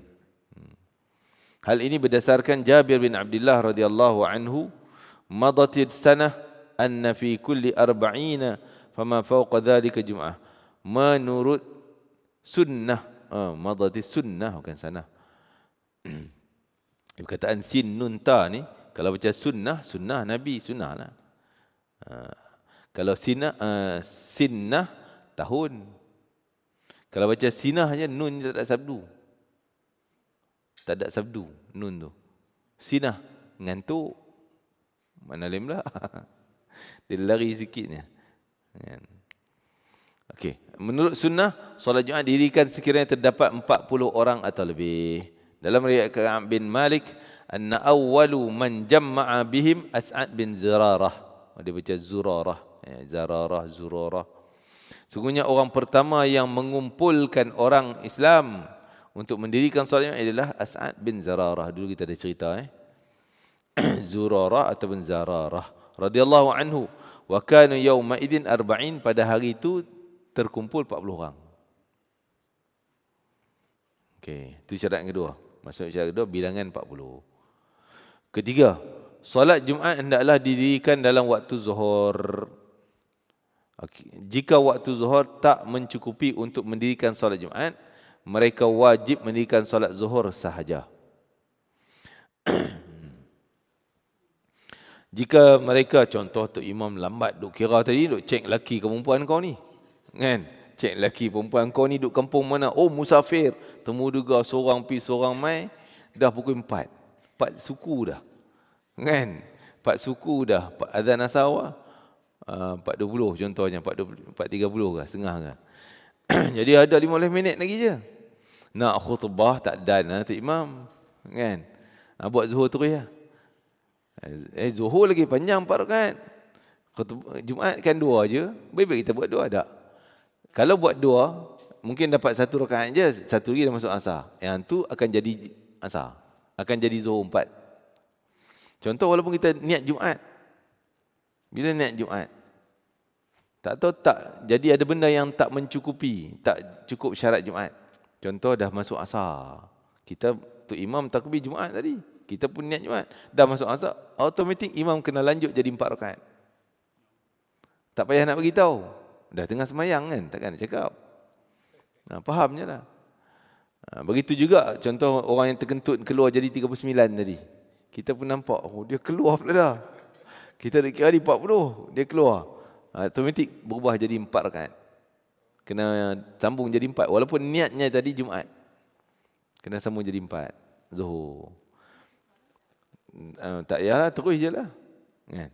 Hal ini berdasarkan Jabir bin Abdullah radhiyallahu anhu, madatid sanah anna fi kulli arba'ina fama fawqa dhalika jum'ah. Menurut sunnah, madatid sunnah bukan sanah. Perkataan sin nun ta ni, kalau baca sunnah, sunnah Nabi, sunnah lah. Kalau sinnah, tahun. Kalau baca sinah je, nun tak ada sabdu. Tak ada sabdu, nun tu. Sinah, ngantuk. Mana lain pula? Dia lari sikitnya. Okey. Menurut sunnah, solat Jumaat didirikan sekiranya terdapat 40 orang atau lebih. Dalam riwayat Ka'ab bin Malik, anna awwalu man jamma'a bihim As'ad bin Zurarah. Dia baca Zurarah. Zurarah. Sungguhnya orang pertama yang mengumpulkan orang Islam untuk mendirikan solat Jumaat adalah As'ad bin Zurarah. Dulu kita ada cerita Zurarah ataupun Zararah radhiyallahu anhu. Wa kana yawma idin 40, pada hari itu terkumpul 40 orang. Okey, itu syarat yang kedua. Maksud syarat kedua, bilangan 40. Ketiga, solat Jumaat hendaklah didirikan dalam waktu zuhur. Okay. Jika waktu zuhur tak mencukupi untuk mendirikan solat Jumaat, mereka wajib mendirikan solat zuhur sahaja. Jika mereka, contoh tu imam lambat duk kira tadi, duk cek lelaki ke perempuan kau ni. Kan? Cek lelaki perempuan kau ni duk kampung mana? Oh, musafir. Temu juga seorang pi seorang mai, dah pukul 4. 4 suku dah. Kan? 4 suku dah. Azan asar 4.20 contohnya, 4.30 ke, setengah ke. Jadi ada 15 minit lagi je. Nak khutbah tak dan tu imam. Kan? Buat zuhur terus ya. Zuhur lagi panjang 4 rakaat. Jumaat kan 2 je. Baik-baik kita buat 2 tak? Kalau buat 2, mungkin dapat 1 rakaat je, 1 lagi dah masuk asar. Yang tu akan jadi asar. Akan jadi zuhur 4. Contoh walaupun kita niat Jumaat. Bila niat Jumaat? Tak tahu tak, jadi ada benda yang tak mencukupi, tak cukup syarat Jumaat. Contoh dah masuk asar. Kita tu imam takbir Jumaat tadi. Kita pun niat Jumaat. Dah masuk asar, automatik imam kena lanjut jadi 4 rakaat. Tak payah nak bagi tahu. Dah tengah semayang kan, takkan nak cakap. Fahamnya lah. Begitu juga contoh orang yang terkentut keluar jadi 39 tadi. Kita pun nampak, oh dia keluar pula dah. Kita dah kira di 40, dia keluar. Automatik berubah jadi 4 rakaat. Kena sambung jadi 4. Walaupun niatnya tadi Jumaat. Kena sambung jadi 4. Zuhur. Tak payahlah, terus je lah. Kan?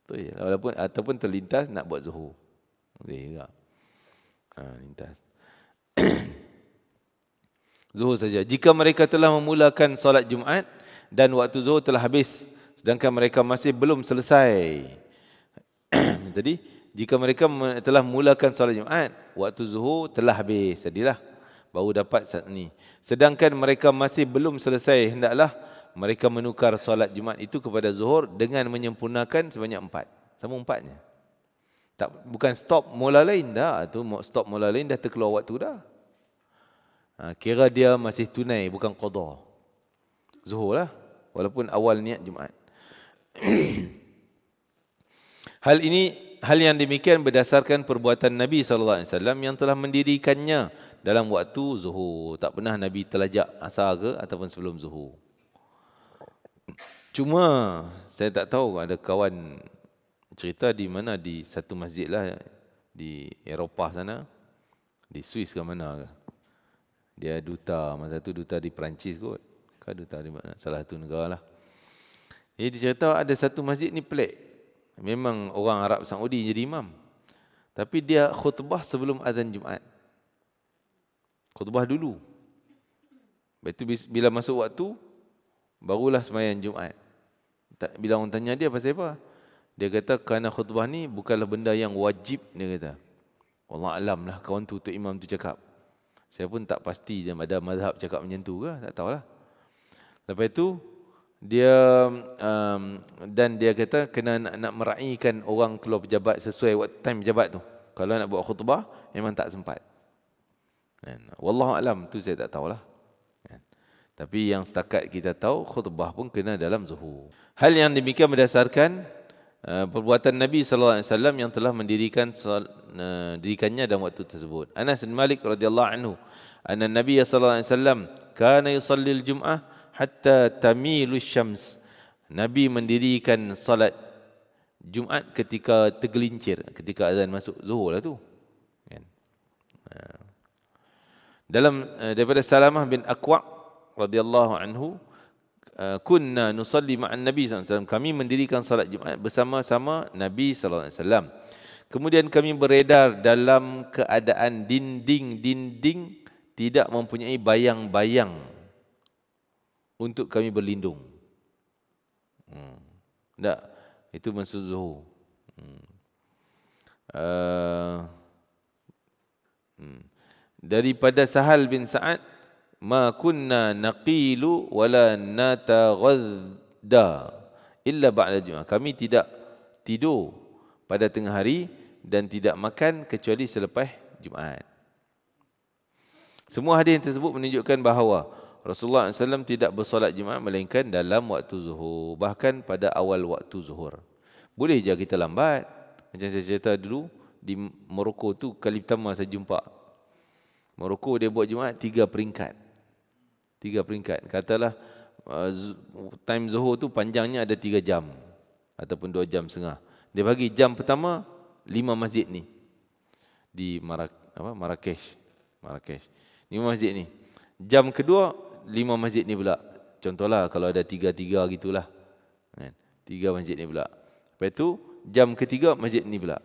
Terus je lah. Walaupun, ataupun terlintas nak buat zuhur. Boleh juga. Lintas. Zuhur saja. Jika mereka telah memulakan solat Jumaat dan waktu zuhur telah habis, sedangkan mereka masih belum selesai. Tadi, jika mereka telah memulakan solat Jumaat, waktu zuhur telah habis. Jadilah, baru dapat saat ni. Sedangkan mereka masih belum selesai, hendaklah mereka menukar solat Jumaat itu kepada zuhur dengan menyempurnakan sebanyak 4. Sama 4-nya. Tak, bukan stop mula lain dah. Tu stop mula lain dah terkeluar waktu dah. Kira dia masih tunai, bukan qada. Zuhur lah. Walaupun awal niat Jumaat. Hal ini hal yang demikian berdasarkan perbuatan Nabi sallallahu alaihi wasallam yang telah mendirikannya dalam waktu zuhur. Tak pernah Nabi telajak asar ke ataupun sebelum zuhur. Cuma saya tak tahu, ada kawan cerita di mana, di satu masjid lah di Eropah sana, di Swiss ke mana ke. Dia duta, masa tu duta di Perancis kot. Kan duta di mana, salah satu negara lah. Jadi dia cerita ada satu masjid ni pelik. Memang orang Arab Saudi jadi imam. Tapi dia khutbah sebelum azan Jumaat. Khutbah dulu. Lepas tu bila masuk waktu, barulah sembahyang Jumaat. Bila orang tanya dia pasal apa? Dia kata kerana khutbah ni bukanlah benda yang wajib, dia kata. Wallah alam lah kawan tu imam tu cakap. Saya pun tak pasti ada mazhab cakap macam tu ke, tak tahulah. Lepas tu dia dan dia kata kena nak meraihkan orang keluar pejabat sesuai waktu time pejabat tu. Kalau nak buat khutbah memang tak sempat. Kan? Wallahu alam, tu saya tak tahulah. Kan? Tapi yang setakat kita tahu khutbah pun kena dalam zuhur. Hal yang demikian berdasarkan perbuatan Nabi sallallahu alaihi wasallam yang telah dirikannya dalam waktu tersebut. Anas bin Malik radhiyallahu anhu, anna Nabi sallallahu alaihi wasallam kana yusalli al-jum'ah hatta tamilu syams. Nabi mendirikan salat Jumaat ketika tergelincir, ketika azan masuk zuhur lah tu. Kan? Dalam daripada Salamah bin Aqwa radhiyallahu anhu, kunna nusalli ma'an Nabi sallallahu alaihi wasallam. Kami mendirikan salat Jumaat bersama-sama Nabi sallallahu alaihi wasallam. Kemudian kami beredar dalam keadaan dinding-dinding tidak mempunyai bayang-bayang untuk kami berlindung. Tak, itu masuk zuhur. Daripada Sahal bin Sa'ad, ma kunna naqilu wala nataghadda illa ba'da Jumaat. Kami tidak tidur pada tengah hari dan tidak makan kecuali selepas Jumaat. Semua hadis tersebut menunjukkan bahawa Rasulullah SAW tidak bersolat Jumaat melainkan dalam waktu zuhur, bahkan pada awal waktu zuhur. Boleh je kita lambat. Macam saya cerita dulu, di Morocco tu kali pertama saya jumpa. Morocco dia buat Jumaat 3 peringkat. 3 peringkat. Katalah time zuhur tu panjangnya ada 3 jam ataupun 2 jam setengah. Dia bagi jam pertama 5 masjid ni di Marrakesh. 5 masjid ni. Jam kedua 5 masjid ni pula. Contohlah kalau ada 3 gitulah. Kan? 3 masjid ni pula. Lepas tu jam ketiga masjid ni pula.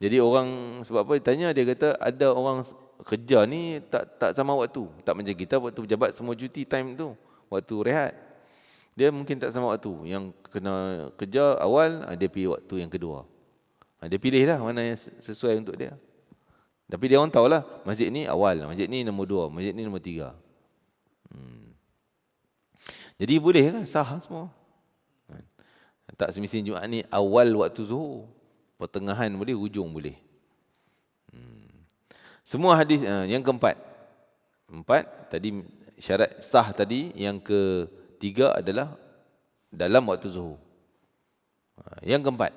Jadi orang sebab apa dia tanya, dia kata ada orang kerja ni tak sama waktu. Tak macam kita waktu pejabat semua cuti time tu, waktu rehat. Dia mungkin tak sama waktu. Yang kena kerja awal, dia pilih waktu yang kedua. Dia pilihlah mana yang sesuai untuk dia. Tapi dia orang tahulah masjid ni awal, masjid ni nombor 2, masjid ni nombor 3. Jadi boleh kan, sah semua. Tak semestinya Jumaat ni awal waktu zuhur, pertengahan boleh, hujung boleh. Semua hadis yang keempat. Tadi syarat sah tadi, yang ketiga adalah dalam waktu zuhur. Yang keempat,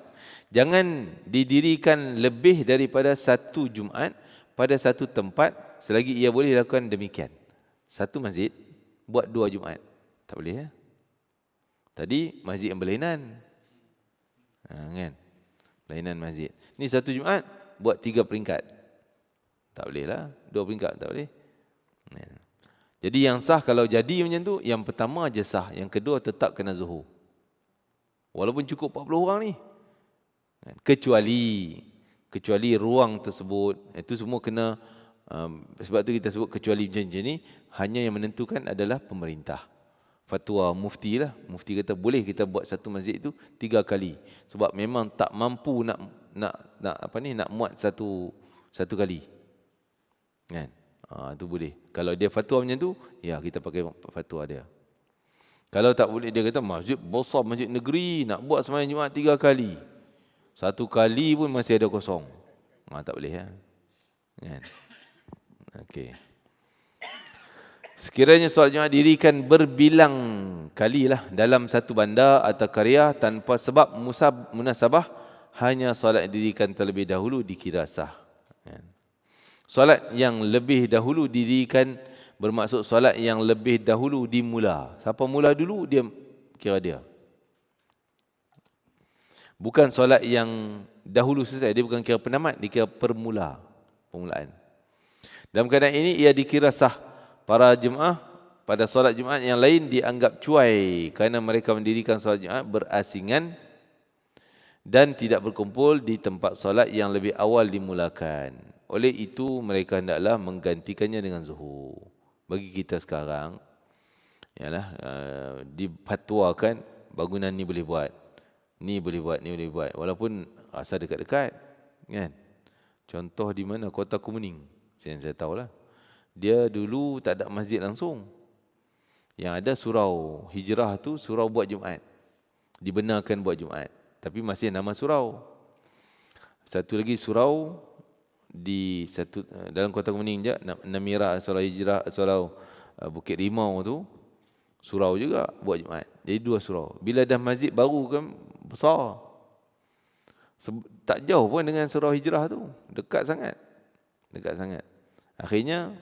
jangan didirikan lebih daripada satu Jumaat pada satu tempat selagi ia boleh lakukan demikian. Satu masjid buat 2 Jumaat. Tak boleh ya? Tadi masjid yang berlainan. Kan? Berlainan masjid. Ni satu Jumaat buat 3 peringkat. Tak boleh lah. 2 peringkat tak boleh. Jadi yang sah kalau jadi macam tu, yang pertama je sah, yang kedua tetap kena zuhur. Walaupun cukup 40 orang ni. Kecuali ruang tersebut, itu semua kena, sebab tu kita sebut kecuali macam ni, hanya yang menentukan adalah pemerintah. Fatwa mufti lah. Mufti kata boleh kita buat satu masjid itu 3 kali. Sebab memang tak mampu nak muat satu kali. Kan? Itu boleh. Kalau dia fatwa macam tu, ya kita pakai fatwa dia. Kalau tak boleh, dia kata masjid besar, masjid negeri, nak buat sembahyang Jumaat 3 kali. 1 kali pun masih ada kosong. Tak boleh ya. Kan? Okey. Sekiranya solat Jumaat dirikan berbilang kali lah dalam satu bandar atau karya tanpa sebab munasabah hanya solat yang didirikan terlebih dahulu dikira sah. Solat yang lebih dahulu didirikan bermaksud solat yang lebih dahulu dimula. Siapa mula dulu, dia kira dia. Bukan solat yang dahulu selesai, dia bukan kira penamat, dia kira permulaan. Dalam keadaan ini ia dikira sah. Para jemaah pada solat Jumaat yang lain dianggap cuai kerana mereka mendirikan solat Jumaat berasingan dan tidak berkumpul di tempat solat yang lebih awal dimulakan. Oleh itu mereka hendaklah menggantikannya dengan zuhur. Bagi kita sekarang, ialah difatwakan bangunan ni boleh buat, ni boleh buat, ni boleh buat, walaupun asal dekat-dekat, kan? Contoh di mana? Kota Kemuning, saya tahulah. Dia dulu tak ada masjid langsung. Yang ada surau hijrah tu, surau buat Jumaat. Dibenarkan buat Jumaat, tapi masih nama surau. Satu lagi surau di dalam Kota Kemuning je, Namira, surau hijrah, surau Bukit Rimau tu, surau juga buat Jumaat. Jadi dua surau. Bila dah masjid baru kan besar. Tak jauh pun dengan surau hijrah tu. Dekat sangat. Akhirnya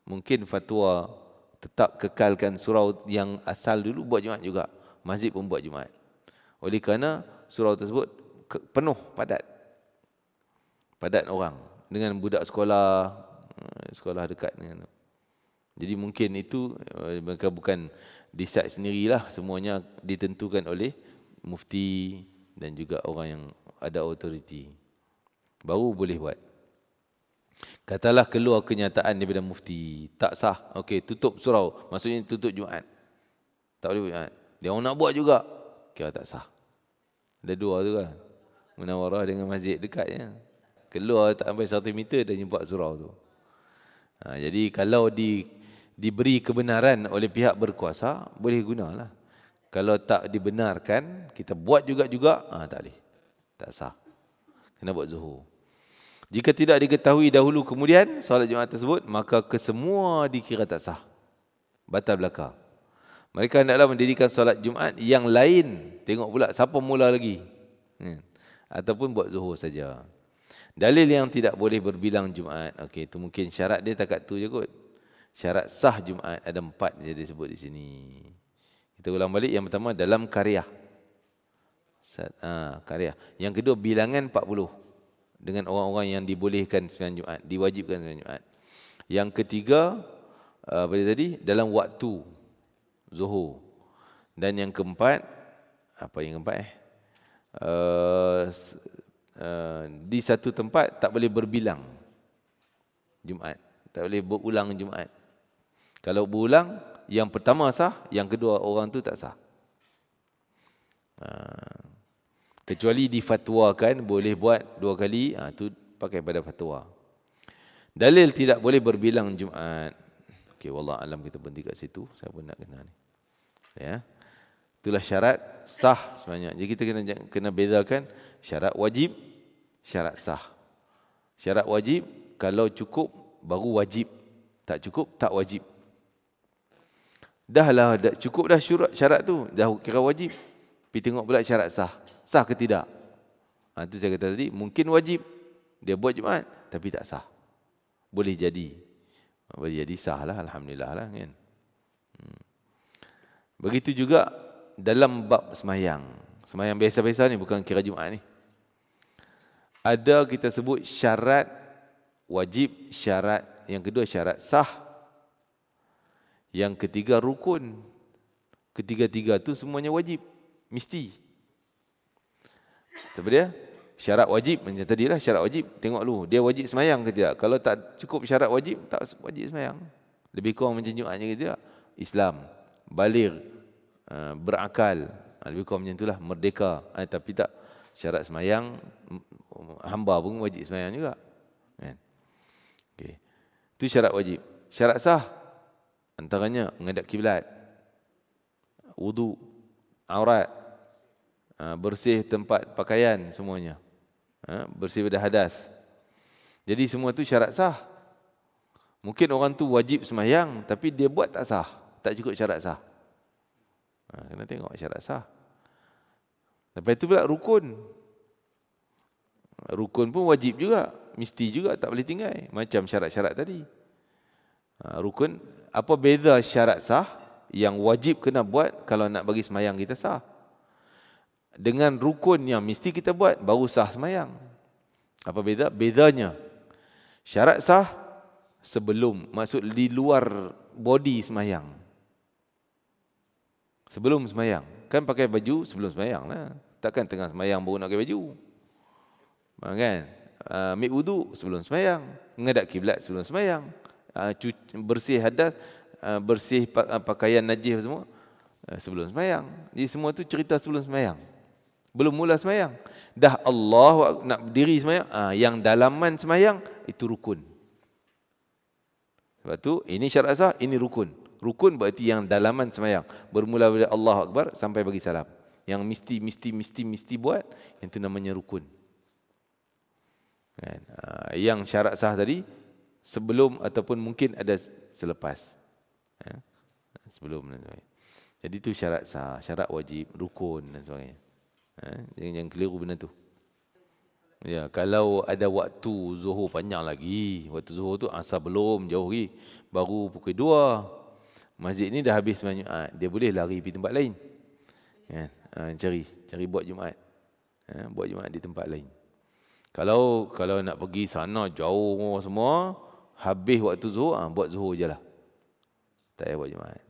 mungkin fatwa tetap kekalkan surau yang asal dulu buat Jumaat juga. Masjid pun buat Jumaat. Oleh kerana surau tersebut penuh, padat orang. Dengan budak sekolah dekat dengan tu. Jadi mungkin itu mereka bukan decide sendirilah, semuanya ditentukan oleh mufti dan juga orang yang ada autoriti. Baru boleh buat. Katalah keluar kenyataan daripada mufti, tak sah. Okey, tutup surau. Maksudnya tutup Jumaat. Tak boleh buat Jumaat. Dia orang nak buat juga, kira tak sah. Ada dua tu kan. Munawarah dengan masjid dekatnya. Keluar tak sampai 100 meter dah jumpa surau tu. Jadi kalau diberi kebenaran oleh pihak berkuasa, boleh gunalah. Kalau tak dibenarkan, kita buat juga, tak boleh. Tak sah. Kena buat zuhur. Jika tidak diketahui dahulu kemudian solat Jumaat tersebut, maka kesemua dikira tak sah. Batal belaka. Mereka hendaklah mendirikan solat Jumaat yang lain. Tengok pula siapa mula lagi. Ataupun buat zuhur saja. Dalil yang tidak boleh berbilang Jumaat. Okey, itu mungkin syarat dia takat tu je kot. Syarat sah Jumaat ada 4 je disebut di sini. Kita ulang balik. Yang pertama dalam karyah. Karyah. Yang kedua bilangan 40. Dengan orang-orang yang dibolehkan sembahyang Jumaat, diwajibkan sembahyang Jumaat. Yang ketiga, apa tadi? Dalam waktu zuhur. Dan yang keempat, apa yang keempat di satu tempat tak boleh berbilang Jumaat. Tak boleh berulang Jumaat. Kalau berulang, yang pertama sah, yang kedua orang tu tak sah. Kecuali difatwakan boleh buat 2 kali, tu pakai pada fatwa. Dalil tidak boleh berbilang Jumaat. Okey, wallah alam, kita berhenti kat situ. Saya pun nak kena ni. Ya. Itulah syarat sah sebenarnya. Jadi kita kena bezakan syarat wajib, syarat sah. Syarat wajib kalau cukup baru wajib. Tak cukup tak wajib. Dah cukup dah syarat tu, dah kira wajib. Pergi tengok pula syarat sah. Sah ke tidak? Itu saya kata tadi, mungkin wajib dia buat Jumaat tapi tak sah. Boleh jadi sah lah, alhamdulillah lah kan. Begitu juga dalam bab semayang. Semayang biasa-biasa ni, bukan kira Jumaat ni. Ada kita sebut syarat wajib, syarat yang kedua syarat sah, yang ketiga rukun. Ketiga-tiga tu semuanya wajib, mesti. Sebab dia syarat wajib, macam tadilah syarat wajib. Tengok dulu dia wajib semayang ke tidak. Kalau tak cukup syarat wajib, tak wajib semayang. Lebih kurang macam Jumaat ke tidak. Islam, baligh, berakal, lebih kurang macam itulah, merdeka. Tapi tak syarat semayang, hamba pun wajib semayang juga. Kan? Okay. Itu syarat wajib. Syarat sah antaranya menghadap kiblat, wudu, aurat, bersih tempat pakaian semuanya, bersih pada hadas. Jadi semua tu syarat sah. Mungkin orang tu wajib semayang tapi dia buat tak sah, tak cukup syarat sah. Kena tengok syarat sah. Lepas itu pula rukun. Rukun pun wajib juga, mesti juga, tak boleh tinggal. Macam syarat-syarat tadi. Rukun, apa beza syarat sah yang wajib kena buat kalau nak bagi semayang kita sah, dengan rukun yang mesti kita buat baru sah semayang? Apa beza? Bezanya, syarat sah sebelum, maksud di luar body semayang. Sebelum semayang. Kan pakai baju sebelum semayang lah. Takkan tengah semayang baru nak pakai baju. Kan? Ambil wudu sebelum semayang. Menghadap kiblat sebelum semayang. Bersih hadas, bersih pakaian najis semua sebelum semayang. Jadi semua tu cerita sebelum semayang. Belum mula semayang. Dah Allah nak berdiri semayang, yang dalaman semayang itu rukun. Sebab tu ini syarat sah, ini rukun. Rukun berarti yang dalaman semayang, bermula dari Allahu Akbar sampai bagi salam. Yang mesti buat, yang itu namanya rukun. Kan? Yang syarat sah tadi sebelum ataupun mungkin ada selepas. Sebelum dan sebagainya. Jadi itu syarat sah, syarat wajib, rukun dan sebagainya. Jangan keliru benda tu. Ya, kalau ada waktu zuhur panjang lagi, waktu zuhur tu asar belum, jauh lagi, baru pukul 2. Masjid ni dah habis sembahyang Jumaat, dia boleh lari pergi tempat lain. Kan? Cari buat Jumaat. Buat Jumaat di tempat lain. Kalau nak pergi sana jauh semua, habis waktu zuhur, buat zuhur je lah. Tak payah buat Jumaat.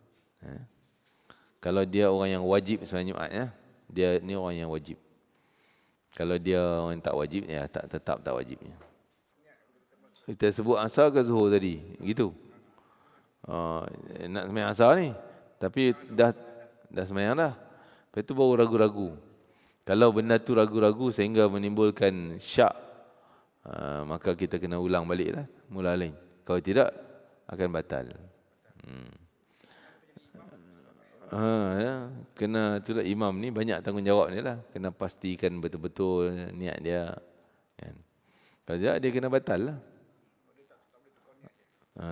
Kalau dia orang yang wajib sembahyang Jumaat, dia ni orang yang wajib. Kalau dia orang yang tak wajib, ya tetap tak wajibnya. Kita sebut asar ke zuhur tadi? Gitu. Nak sembahyang asar ni, tapi dah sembahyang dah. Lepas tu baru ragu-ragu. Kalau benda tu ragu-ragu sehingga menimbulkan syak, maka kita kena ulang balik lah, mula lain. Kalau tidak, akan batal. Kena itulah, imam ni banyak tanggungjawab dia lah. Kena pastikan betul-betul niat dia. Kan? Kalau tidak, dia kena batal lah.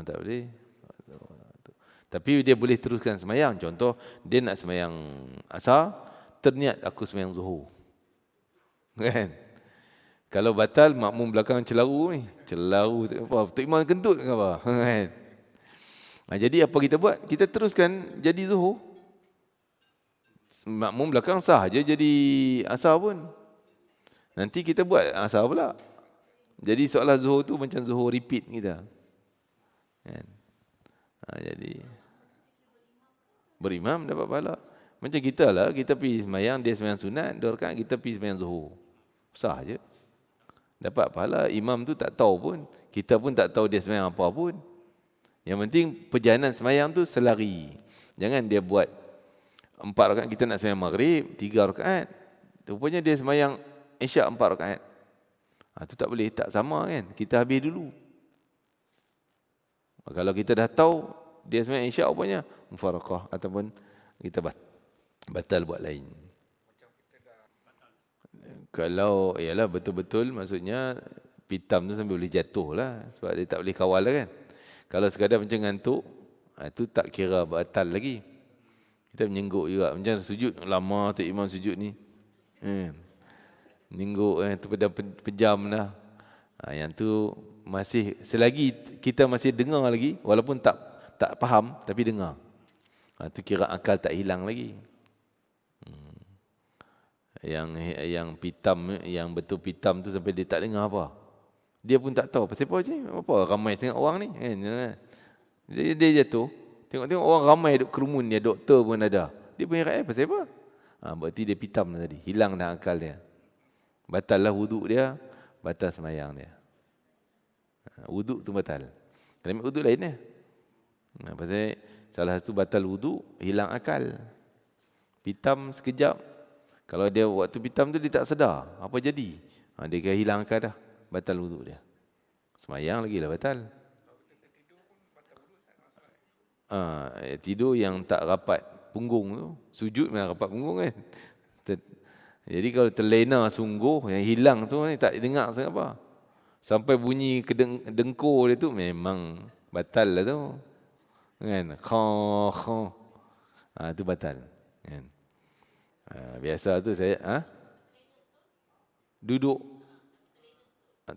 Tak boleh. Tapi dia boleh teruskan semayang. Contoh, dia nak semayang asar, terniat aku semayang zuhur. Kan? Kalau batal, makmum belakang celaru ni. Celaru, apa? Tok Imam kentut ke apa? Kan? Jadi apa kita buat? Kita teruskan jadi zuhur. Makmum belakang sah je jadi asar pun. Nanti kita buat asar pula. Jadi seolah zuhur tu macam zuhur repeat kita. Kan? Jadi berimam dapat pahala. Macam kita lah, kita pergi semayang, dia semayang sunat, 2 rakaat, kita pergi semayang zuhur. Sah je. Dapat pahala. Imam tu tak tahu pun. Kita pun tak tahu dia semayang apa pun. Yang penting perjalanan semayang tu selari. Jangan dia buat 4 rakaat, kita nak semayang maghrib 3 rakaat. Rupanya dia semayang isyak 4 rakaat. Tu tak boleh, tak sama kan. Kita habis dulu. Kalau kita dah tahu dia semayang isyak rupanya mufaraqah, ataupun kita batal buat lain. Kalau ialah betul-betul, maksudnya pitam tu sampai boleh jatuh lah, sebab dia tak boleh kawal lah kan. Kalau sekadar macam ngantuk, itu tak kira batal lagi. Kita menyengguk juga. Macam sujud lama tu imam sujud ni. Menyengguk tu pada pejam dah. Yang tu masih, selagi kita masih dengar lagi, walaupun tak faham, tapi dengar. Tu kira akal tak hilang lagi. Yang pitam, yang betul pitam tu sampai dia tak dengar apa. Dia pun tak tahu pasal apa je. Apa ramai sangat orang ni. Dia jatuh. Tengok orang ramai duk kerumun dia, doktor pun ada. Dia punya rakyat pasal apa? Berarti dia pitam tadi. Hilang dah akal dia. Batal lah wuduk dia, batal semayang dia. Wuduk tu batal. Kalau wuduk lain dia. Pasal salah satu batal wuduk, hilang akal. Pitam sekejap. Kalau dia waktu pitam tu dia tak sedar, apa jadi? Dia kira hilang akal dah. Batal wuduk dia. Semayang lagi lah batal. Tidur yang tak rapat punggung tu, sujud memang rapat punggung kan. Jadi kalau terlena sungguh, yang hilang tu tak dengar sangat apa. Sampai bunyi dengkur dia tu memang batal lah tu. Kan? Tu batal. Kan? Biasa tu saya duduk.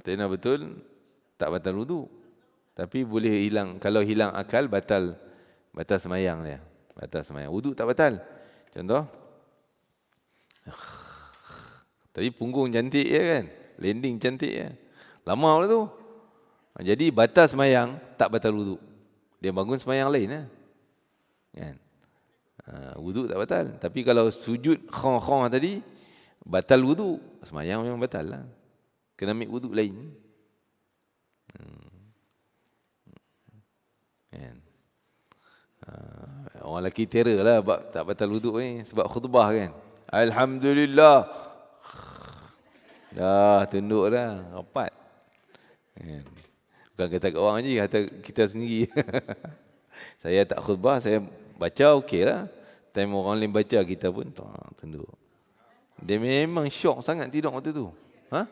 Tena betul, tak batal wudu. Tapi boleh hilang, kalau hilang akal, batal semayang dia. Batal semayang. Wudu tak batal. Contoh, tadi punggung cantik ya kan? Landing cantik ya. Lama pula tu. Jadi batal semayang, tak batal wudu. Dia bangun semayang lain lah. Kan? Wudu tak batal. Tapi kalau sujud khong-khong tadi, batal wudu. Semayang memang batal lah. Kena ambil wudu lain. Kan? Orang lelaki terror lah tak batal wudu ni. Sebab khutbah kan. Alhamdulillah. Dah tunduk dah. Rapat. Kan? Bukan kata kat orang je, kata kita sendiri. Saya tak khutbah, saya baca okey lah. Time orang lain baca, kita pun tunduk. Dia memang syok sangat tidur waktu tu. Ha?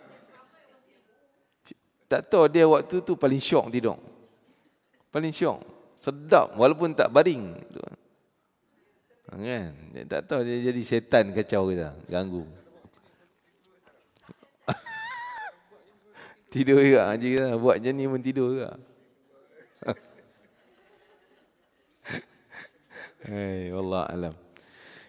Tak tahu dia waktu tu paling syok tidur. Paling syok. Sedap walaupun tak baring. Kan? Dia tak tahu dia jadi setan kacau kita, ganggu. Tidur juga je lah. Buat macam ni pun tidur juga. Hai, wallah alam.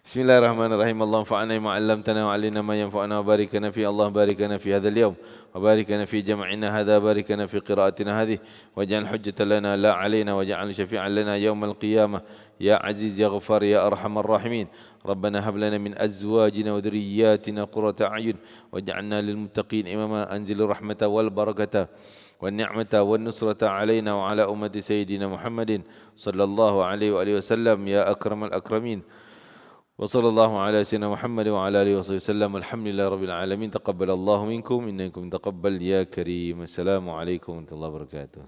Bismillahirrahmanirrahim. Allahumma fa'alna ma 'allamtana wa 'allimna ma yanfa'una wa barik lana fi Allah barik lana fi hadzal yawm wa barik lana fi jam'ina hadha barik lana fi qira'atina hadhihi waj'al hujjatan lana la 'alaina waj'al syafi'an lana yawmal qiyamah ya aziz ya ghaffar ya arhamar rahimin. ربنا هب لنا من أزواجنا وذرياتنا قرة أعين واجعلنا للمتقين إماما أنزل الرحمة والبركة والنعمة والنصرة علينا وعلى أمة سيدنا محمد صلى الله عليه وآله وسلم يا أكرم الأكرمين وصلى الله على سيدنا محمد وعلى آله وصحبه وسلم. الحمد لله رب العالمين. تقبل الله منكم إنكم تقبل يا كريم. السلام عليكم ورحمة الله وبركاته.